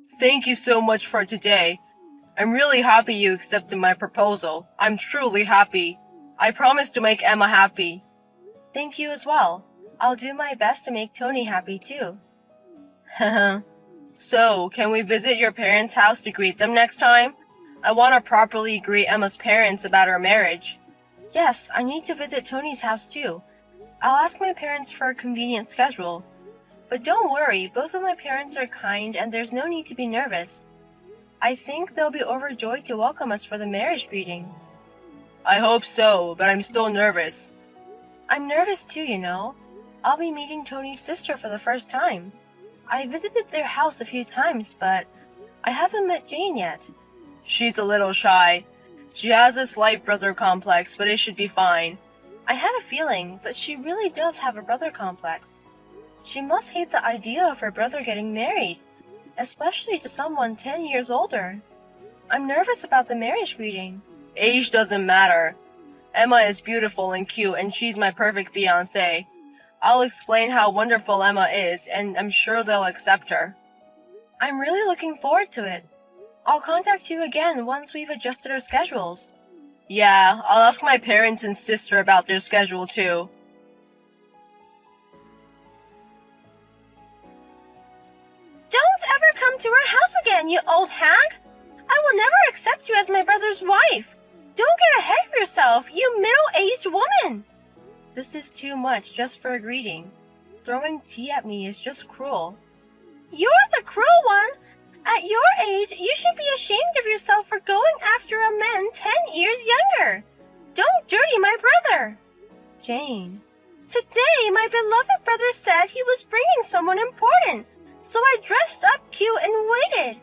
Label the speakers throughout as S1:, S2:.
S1: Thank you so much for today. I'm really happy you accepted my proposal. I'm truly happy. I promise to make Emma happy.
S2: Thank you as well. I'll do my best to make Tony happy too.
S1: Haha. So, can we visit your parents' house to greet them next time? I want to properly greet Emma's parents about our marriage.
S2: Yes, I need to visit Tony's house too. I'll ask my parents for a convenient schedule. But don't worry, both of my parents are kind and there's no need to be nervous. I think they'll be overjoyed to welcome us for the marriage greeting.
S1: I hope so, but I'm still nervous.
S2: I'm nervous too, you know. I'll be meeting Tony's sister for the first time. I visited their house a few times, but I haven't met Jane yet.
S1: She's a little shy. She has a slight brother complex, but it should be fine.
S2: I had a feeling, but she really does have a brother complex. She must hate the idea of her brother getting married, especially to someone 10 years older. I'm nervous about the marriage greeting.
S1: Age doesn't matter. Emma is beautiful and cute, and she's my perfect fiancée. I'll explain how wonderful Emma is, and I'm sure they'll accept her.
S2: I'm really looking forward to it. I'll contact you again once we've adjusted our schedules.
S1: Yeah, I'll ask my parents and sister about their schedule too.
S2: Don't ever come to our house again, you old hag! I will never accept you as my brother's wife. Don't get ahead of yourself, you middle-aged woman! This is too much just for a greeting. Throwing tea at me is just cruel. You're the cruel one! At your age, you should be ashamed of yourself for going after a man 10 years younger. Don't dirty my brother. Jane. Today, my beloved brother said he was bringing someone important, so I dressed up cute and waited.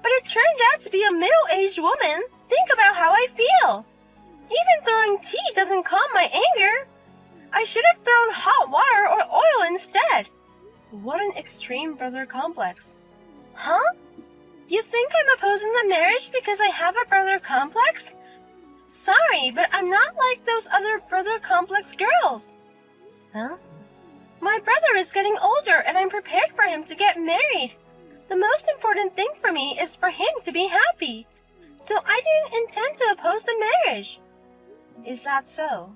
S2: But it turned out to be a middle-aged woman. Think about how I feel. Even throwing tea doesn't calm my anger. I should have thrown hot water or oil instead. What an extreme brother complex. Huh? You think I'm opposing the marriage because I have a brother complex? Sorry, but I'm not like those other brother complex girls. Huh? My brother is getting older and I'm prepared for him to get married. The most important thing for me is for him to be happy. So I didn't intend to oppose the marriage. Is that so?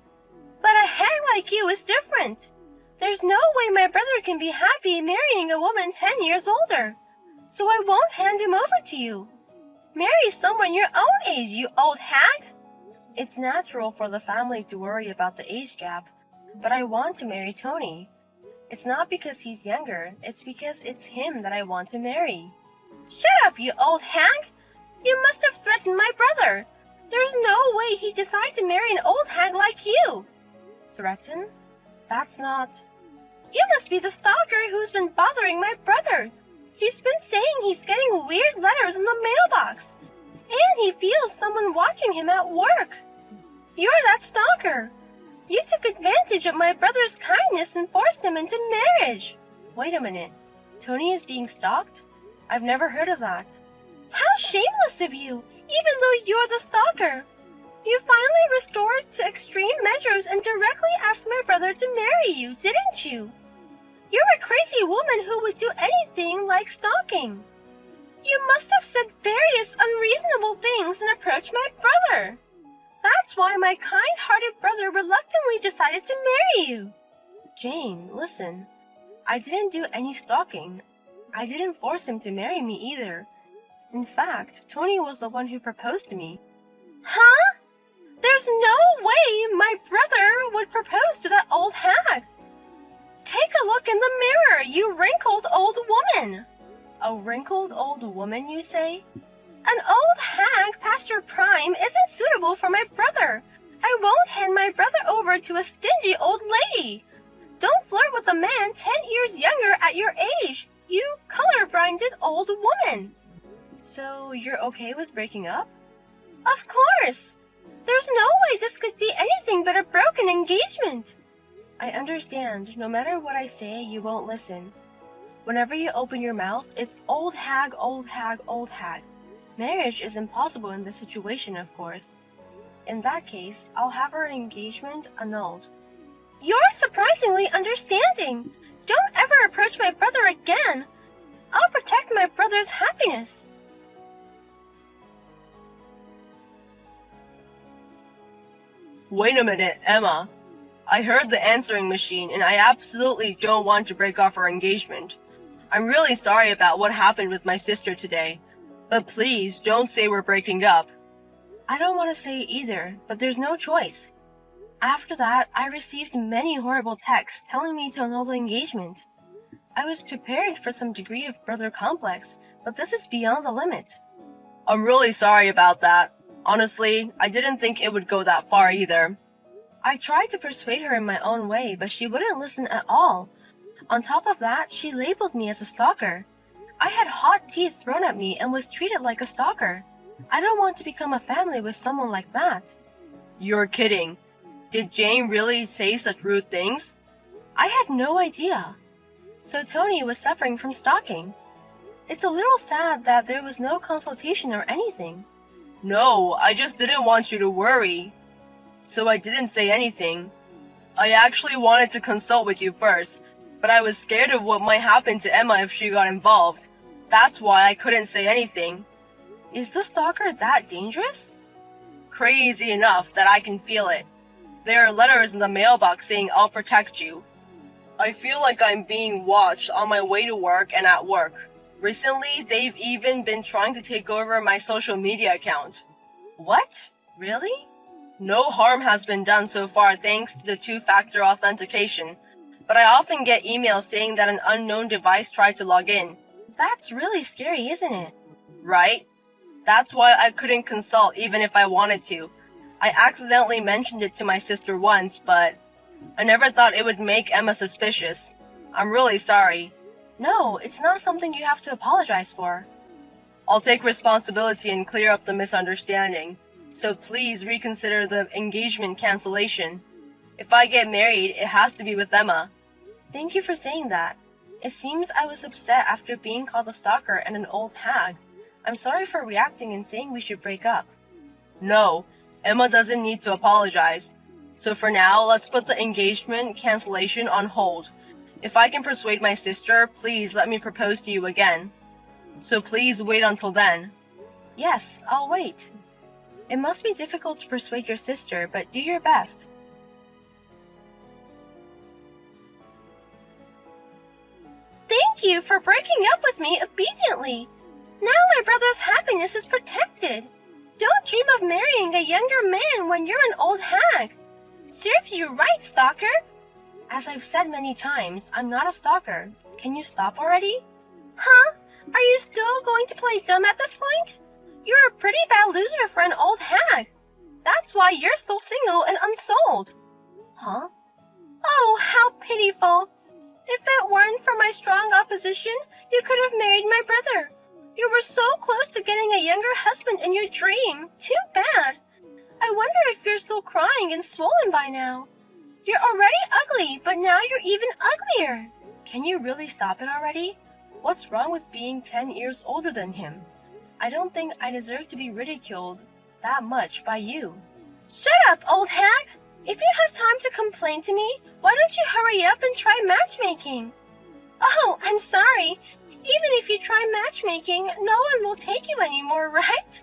S2: But a hag like you is different. There's no way my brother can be happy marrying a woman 10 years older. So I won't hand him over to you. Marry someone your own age, you old hag. It's natural for the family to worry about the age gap, but I want to marry Tony. It's not because he's younger, it's because it's him that I want to marry. Shut up, you old hag! You must have threatened my brother. There's no way he'd decide to marry an old hag like you. Threaten? That's not... You must be the stalker who's been bothering my brother. He's been saying he's getting weird letters in the mailbox. And he feels someone watching him at work. You're that stalker. You took advantage of my brother's kindness and forced him into marriage. Wait a minute. Tony is being stalked? I've never heard of that. How shameless of you, even though you're the stalker. You finally resorted to extreme measures and directly asked my brother to marry you, didn't you? You're a crazy woman who would do anything like stalking. You must have said various unreasonable things and approached my brother. That's why my kind-hearted brother reluctantly decided to marry you. Jane, listen. I didn't do any stalking. I didn't force him to marry me either. In fact, Tony was the one who proposed to me. Huh? There's no way my brother would propose to that old hag. Take a look in the mirror, you wrinkled old woman. A wrinkled old woman, you say? An old hag past her prime isn't suitable for my brother. I won't hand my brother over to a stingy old lady. Don't flirt with a man 10 years younger at your age, you color-blinded old woman. So you're okay with breaking up? Of course. There's no way this could be anything but a broken engagement. I understand. No matter what I say, you won't listen. Whenever you open your mouth, it's old hag, old hag, old hag. Marriage is impossible in this situation, of course. In that case, I'll have our engagement annulled. You're surprisingly understanding. Don't ever approach my brother again. I'll protect my brother's happiness happiness.
S1: Wait a minute, Emma. I heard the answering machine and I absolutely don't want to break off our engagement. I'm really sorry about what happened with my sister today, but please don't say we're breaking up.
S2: I don't want to say it either, but there's no choice. After that, I received many horrible texts telling me to annul the engagement. I was prepared for some degree of brother complex, but this is beyond the limit.
S1: I'm really sorry about that. Honestly, I didn't think it would go that far either.
S2: I tried to persuade her in my own way, but she wouldn't listen at all. On top of that, she labeled me as a stalker. I had hot tea thrown at me and was treated like a stalker. I don't want to become a family with someone like that.
S1: You're kidding. Did Jane really say such rude things?
S2: I had no idea. So Tony was suffering from stalking. It's a little sad that there was no consultation or anything.
S1: No, I just didn't want you to worry. So I didn't say anything. I actually wanted to consult with you first, but I was scared of what might happen to Emma if she got involved. That's why I couldn't say anything.
S2: Is the stalker that dangerous?
S1: Crazy enough that I can feel it. There are letters in the mailbox saying I'll protect you. I feel like I'm being watched on my way to work and at work. Recently, they've even been trying to take over my social media account.
S2: What? Really?
S1: No harm has been done so far thanks to the two-factor authentication, but I often get emails saying that an unknown device tried to log in.
S2: That's really scary, isn't it?
S1: Right? That's why I couldn't consult even if I wanted to. I accidentally mentioned it to my sister once, but I never thought it would make Emma suspicious. I'm really sorry.
S2: No, it's not something you have to apologize for.
S1: I'll take responsibility and clear up the misunderstanding. So please reconsider the engagement cancellation. If I get married, it has to be with Emma.
S2: Thank you for saying that. It seems I was upset after being called a stalker and an old hag. I'm sorry for reacting and saying we should break up.
S1: No, Emma doesn't need to apologize. So for now, let's put the engagement cancellation on hold. If I can persuade my sister, please let me propose to you again. So please wait until then.
S2: Yes, I'll wait. It must be difficult to persuade your sister, but do your best. Thank you for breaking up with me obediently. Now my brother's happiness is protected. Don't dream of marrying a younger man when you're an old hag. Serves you right, stalker. As I've said many times, I'm not a stalker. Can you stop already? Huh? Are you still going to play dumb at this point? You're a pretty bad loser for an old hag. That's why you're still single and unsold. Huh? Oh, how pitiful. If it weren't for my strong opposition, you could have married my brother. You were so close to getting a younger husband in your dream. Too bad. I wonder if you're still crying and swollen by now. You're already ugly, but now you're even uglier. Can you really stop it already? What's wrong with being 10 years older than him? I don't think I deserve to be ridiculed that much by you. Shut up, old hag! If you have time to complain to me, why don't you hurry up and try matchmaking? Oh, I'm sorry. Even if you try matchmaking, no one will take you anymore, right?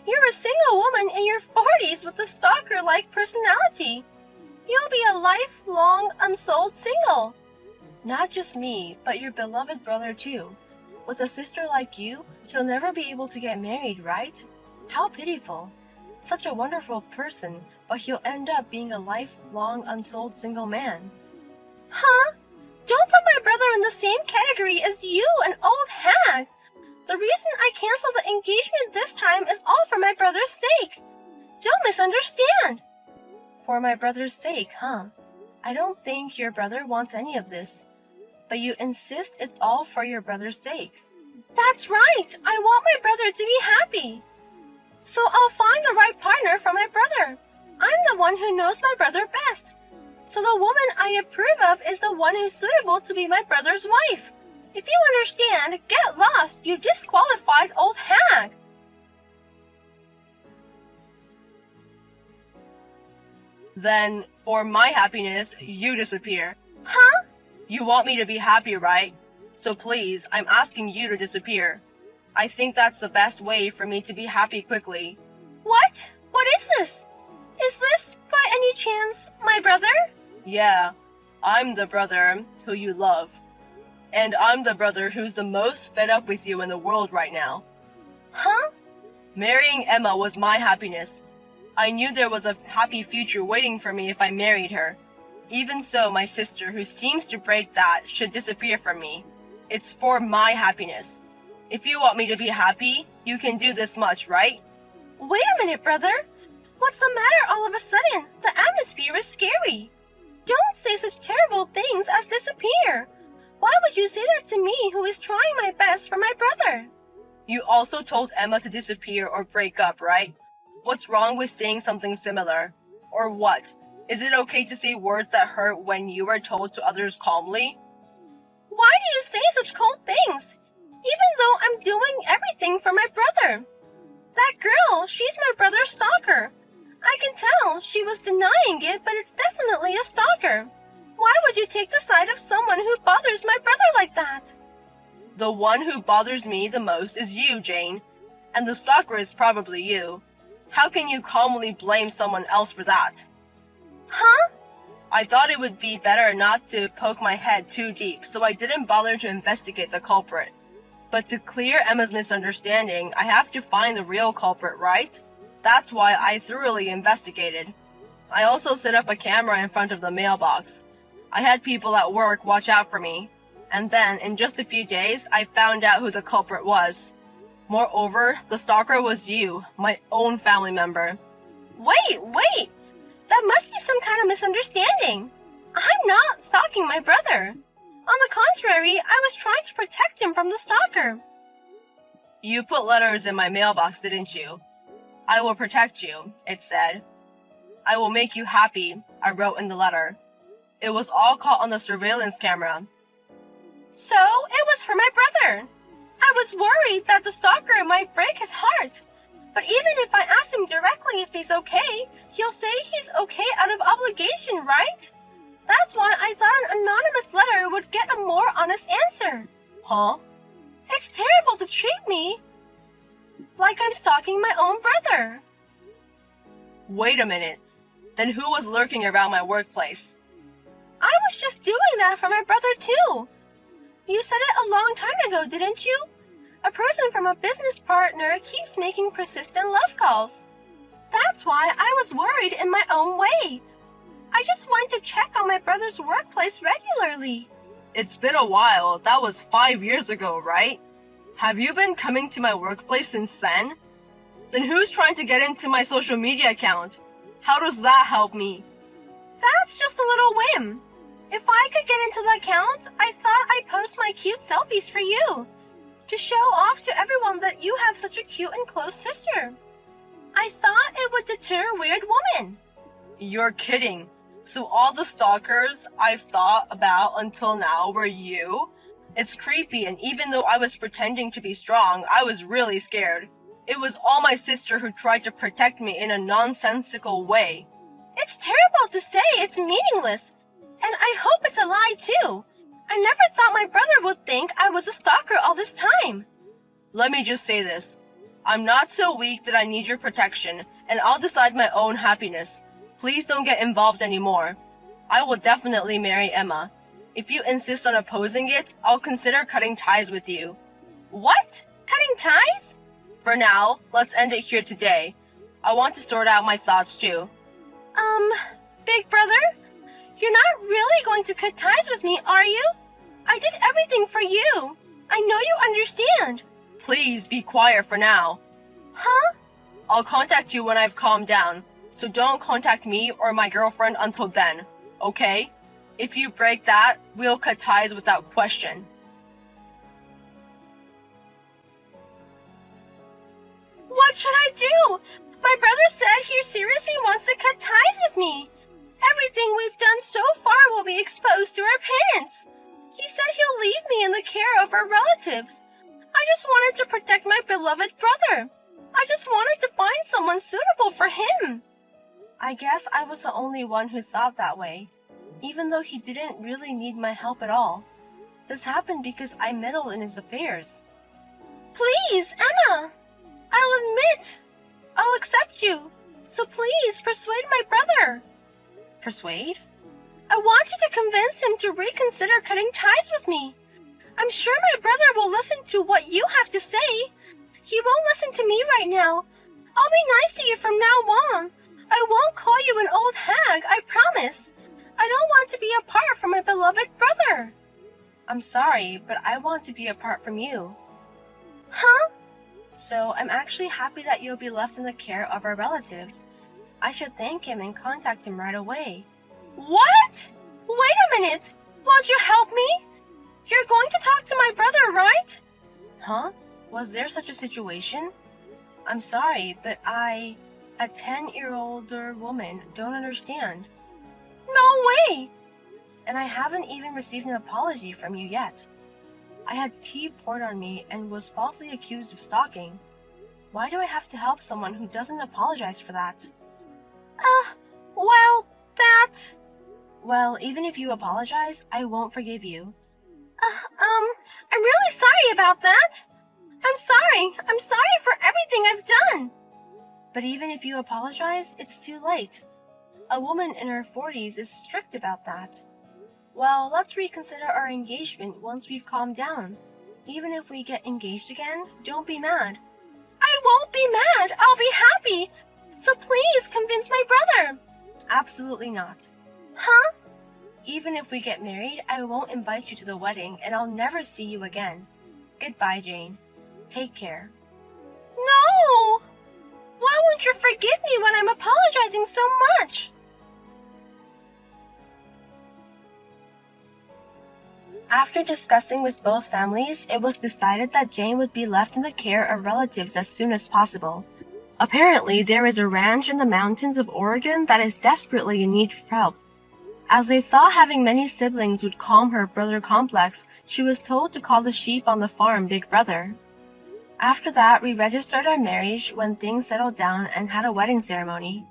S2: You're a single woman in your 40s with a stalker-like personality. You'll be a lifelong unsold single. Not just me, but your beloved brother too. With a sister like you, he'll never be able to get married, right? How pitiful. Such a wonderful person, but he'll end up being a lifelong unsold single man. Huh? Don't put my brother in the same category as you, an old hag. The reason I canceled the engagement this time is all for my brother's sake. Don't misunderstand. For my brother's sake, huh? I don't think your brother wants any of this. But you insist it's all for your brother's sake. That's right. I want my brother to be happy. So I'll find the right partner for my brother. I'm the one who knows my brother best. So the woman I approve of is the one who's suitable to be my brother's wife. If you understand, get lost, you disqualified old hag.
S1: Then, for my happiness, you disappear.
S2: Huh?
S1: You want me to be happy, right? So please, I'm asking you to disappear. I think that's the best way for me to be happy quickly.
S2: What? What is this? Is this, by any chance, my brother?
S1: Yeah, I'm the brother who you love. And I'm the brother who's the most fed up with you in the world right now.
S2: Huh?
S1: Marrying Emma was my happiness. I knew there was a happy future waiting for me if I married her. Even so, my sister, who seems to break that, should disappear from me. It's for my happiness. If you want me to be happy, you can do this much, right?
S2: Wait a minute, brother. What's the matter all of a sudden? The atmosphere is scary. Don't say such terrible things as disappear. Why would you say that to me, who is trying my best for my brother?
S1: You also told Emma to disappear or break up, right? What's wrong with saying something similar? Or what? Is it okay to say words that hurt when you are told to others calmly?
S2: Why do you say such cold things? Even though I'm doing everything for my brother. That girl, she's my brother's stalker. I can tell she was denying it, but it's definitely a stalker. Why would you take the side of someone who bothers my brother like that?
S1: The one who bothers me the most is you, Jane. And the stalker is probably you. How can you calmly blame someone else for that?
S2: Huh?
S1: I thought it would be better not to poke my head too deep, so I didn't bother to investigate the culprit. But to clear Emma's misunderstanding, I have to find the real culprit, right? That's why I thoroughly investigated. I also set up a camera in front of the mailbox. I had people at work watch out for me. And then, in just a few days, I found out who the culprit was. Moreover, the stalker was you, my own family member.
S2: Wait! That must be some kind of misunderstanding. I'm not stalking my brother. On the contrary, I was trying to protect him from the stalker.
S1: You put letters in my mailbox, didn't you? I will protect you, it said. I will make you happy, I wrote in the letter. It was all caught on the surveillance camera.
S2: So, it was for my brother. I was worried that the stalker might break his heart. But even if I ask him directly if he's okay, he'll say he's okay out of obligation, right? That's why I thought an anonymous letter would get a more honest answer.
S1: Huh?
S2: It's terrible to treat me like I'm stalking my own brother.
S1: Wait a minute. Then who was lurking around my workplace?
S2: I was just doing that for my brother too. You said it a long time ago, didn't you? A person from a business partner keeps making persistent love calls. That's why I was worried in my own way. I just wanted to check on my brother's workplace regularly.
S1: It's been a while. That was 5 years ago, right? Have you been coming to my workplace since then? Then who's trying to get into my social media account? How does that help me?
S2: That's just a little whim. If I could get into the account, I thought I'd post my cute selfies for you. To show off to everyone that you have such a cute and close sister. I thought it would deter weird women.
S1: You're kidding. So all the stalkers I've thought about until now were you? It's creepy, and even though I was pretending to be strong, I was really scared. It was all my sister who tried to protect me in a nonsensical way.
S2: It's terrible to say, it's meaningless. And I hope it's a lie too. I never thought my brother would think I was a stalker all this time.
S1: Let me just say this. I'm not so weak that I need your protection, and I'll decide my own happiness. Please don't get involved anymore. I will definitely marry Emma. If you insist on opposing it, I'll consider cutting ties with you.
S2: What? Cutting ties?
S1: For now, let's end it here today. I want to sort out my thoughts too.
S2: Big brother? You're not really going to cut ties with me, are you? I did everything for you. I know you understand.
S1: Please be quiet for now.
S2: Huh?
S1: I'll contact you when I've calmed down, so don't contact me or my girlfriend until then, okay? If you break that, we'll cut ties without question.
S2: What should I do? My brother said he seriously wants to cut ties with me. Everything we've done so far will be exposed to our parents. He said he'll leave me in the care of our relatives. I just wanted to protect my beloved brother. I just wanted to find someone suitable for him. I guess I was the only one who thought that way, even though he didn't really need my help at all. This happened because I meddled in his affairs. Please, Emma! I'll accept you. So please, persuade my brother. Persuade? I want you to convince him to reconsider cutting ties with me. I'm sure my brother will listen to what you have to say. He won't listen to me right now. I'll be nice to you from now on. I won't call you an old hag, I promise. I don't want to be apart from my beloved brother. I'm sorry, but I want to be apart from you. Huh? So I'm actually happy that you'll be left in the care of our relatives. I should thank him and contact him right away. What? Wait a minute! Won't you help me? You're going to talk to my brother, right? Huh? Was there such a situation? I'm sorry, but a 10-year-older woman, don't understand. No way! And I haven't even received an apology from you yet. I had tea poured on me and was falsely accused of stalking. Why do I have to help someone who doesn't apologize for that? Well, even if you apologize, I won't forgive you. I'm really sorry about that. I'm sorry for everything I've done. But even if you apologize, it's too late. A woman in her 40s is strict about that. Well, let's reconsider our engagement once we've calmed down. Even if we get engaged again, don't be mad. I won't be mad. I'll be happy. So please convince my brother. Absolutely not. Huh? Even if we get married, I won't invite you to the wedding and I'll never see you again. Goodbye, Jane. Take care. No! Why won't you forgive me when I'm apologizing so much? After discussing with both families, it was decided that Jane would be left in the care of relatives as soon as possible. Apparently, there is a ranch in the mountains of Oregon that is desperately in need of help. As they thought having many siblings would calm her brother complex, she was told to call the sheep on the farm Big Brother. After that, we registered our marriage when things settled down and had a wedding ceremony.